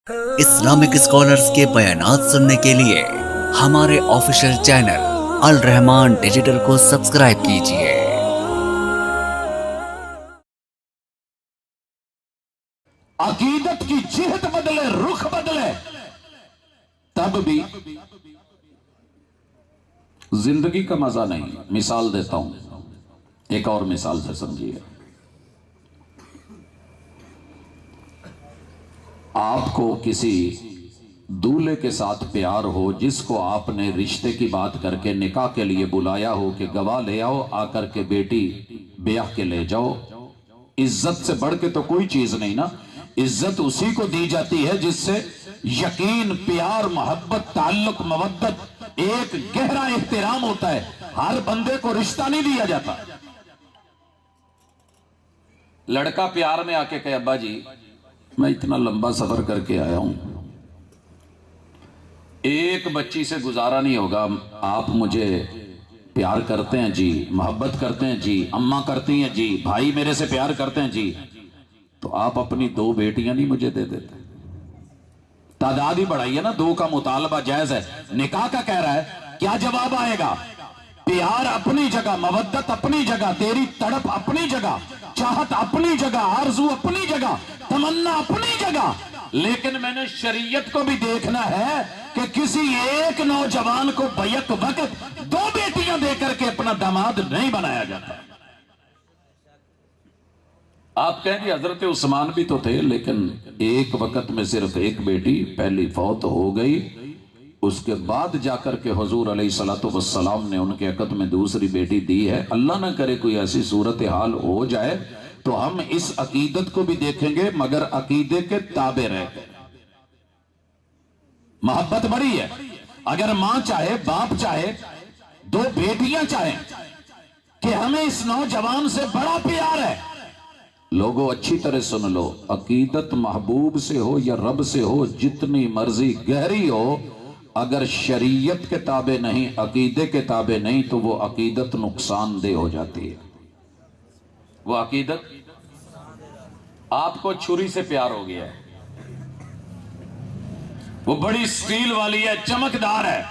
Islamic scholars کے بیانات سننے کے لیے ہمارے آفیشیل چینل الرحمان ڈیجیٹل کو سبسکرائب کیجئے۔ عقیدت کی جہت بدلے، رخ بدلے، تب بھی زندگی کا مزہ نہیں۔ مثال دیتا ہوں، ایک اور مثال سے سمجھیے۔ آپ کو کسی دولہے کے ساتھ پیار ہو جس کو آپ نے رشتے کی بات کر کے نکاح کے لیے بلایا ہو کہ گواہ لے آؤ، آ کر کے بیٹی بیاہ کے لے جاؤ۔ عزت سے بڑھ کے تو کوئی چیز نہیں نا۔ عزت اسی کو دی جاتی ہے جس سے یقین، پیار، محبت، تعلق، مودت، ایک گہرا احترام ہوتا ہے۔ ہر بندے کو رشتہ نہیں دیا جاتا۔ لڑکا پیار میں آ کے کہے ابا جی میں اتنا لمبا سفر کر کے آیا ہوں، ایک بچی سے گزارا نہیں ہوگا، آپ مجھے پیار کرتے ہیں جی، محبت کرتے ہیں جی، اماں کرتی ہیں جی، بھائی میرے سے پیار کرتے ہیں جی، تو آپ اپنی 2 بیٹیاں نہیں مجھے دے دیتے؟ تعداد ہی بڑھائی ہے نا، 2 کا مطالبہ جائز ہے، نکاح کا کہہ رہا ہے۔ کیا جواب آئے گا؟ پیار اپنی جگہ، مودت اپنی جگہ، تیری تڑپ اپنی جگہ، چاہت اپنی جگہ، آرزو اپنی جگہ، تمنا اپنی جگہ، لیکن میں نے شریعت کو بھی دیکھنا ہے کہ کسی ایک نوجوان کو بیک وقت 2 بیٹیاں دے کر کے اپنا داماد نہیں بنایا جاتا۔ آپ کہیں گے حضرت عثمان بھی تو تھے، لیکن ایک وقت میں صرف ایک بیٹی، پہلی فوت ہو گئی، اس کے بعد جا کر کے حضور علیہ السلام نے ان کے عقد میں دوسری بیٹی دی ہے۔ اللہ نہ کرے کوئی ایسی صورتحال ہو جائے تو ہم اس عقیدت کو بھی دیکھیں گے، مگر عقیدے کے تابع رہ کے۔ محبت بڑی ہے، اگر ماں چاہے، باپ چاہے، 2 بیٹیاں چاہیں کہ ہمیں اس نوجوان سے بڑا پیار ہے، لوگوں اچھی طرح سن لو، عقیدت محبوب سے ہو یا رب سے ہو، جتنی مرضی گہری ہو، اگر شریعت کے تابع نہیں، عقیدے کے تابع نہیں، تو وہ عقیدت نقصان دہ ہو جاتی ہے۔ وہ عقیدت، آپ کو چھری سے پیار ہو گیا ہے، وہ بڑی سٹیل والی ہے، چمکدار ہے،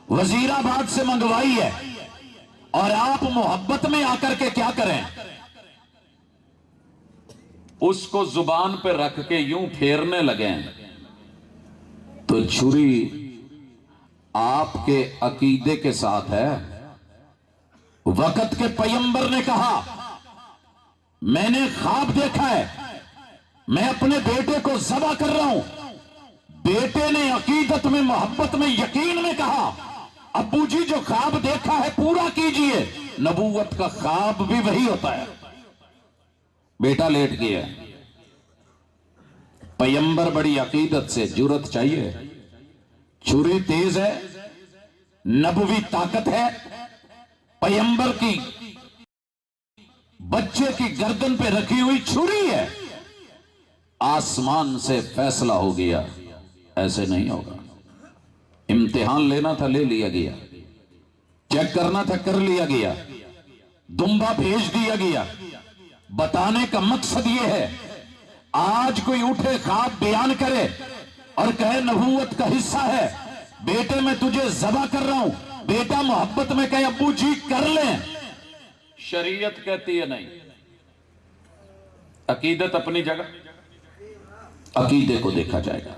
وزیر آباد سے منگوائی ہے، اور آپ محبت میں آ کر کے کیا کریں؟ اس کو زبان پہ رکھ کے یوں پھیرنے لگیں تو چھری آپ کے عقیدے کے ساتھ ہے۔ وقت کے پیغمبر نے کہا میں نے خواب دیکھا ہے، میں اپنے بیٹے کو ذبح کر رہا ہوں۔ بیٹے نے عقیدت میں، محبت میں، یقین میں کہا ابو جی جو خواب دیکھا ہے پورا کیجئے۔ نبوت کا خواب بھی وہی ہوتا ہے۔ بیٹا لیٹ گیا، پیغمبر بڑی عقیدت سے، جرت چاہیے، چھری تیز ہے، نبوی طاقت ہے، پیغمبر کی بچے کی گردن پہ رکھی ہوئی چھری ہے، آسمان سے فیصلہ ہو گیا ایسے نہیں ہوگا۔ امتحان لینا تھا، لے لیا گیا، چیک کرنا تھا، کر لیا گیا، دمبا بھیج دیا گیا۔ بتانے کا مقصد یہ ہے، آج کوئی اٹھے خواب بیان کرے اور کہے نبوت کا حصہ ہے، بیٹے میں تجھے ذبح کر رہا ہوں، بیٹا محبت میں کہے ابو جی کر لیں، شریعت کہتی ہے نہیں۔ عقیدت اپنی جگہ، عقیدے کو دیکھا جائے گا۔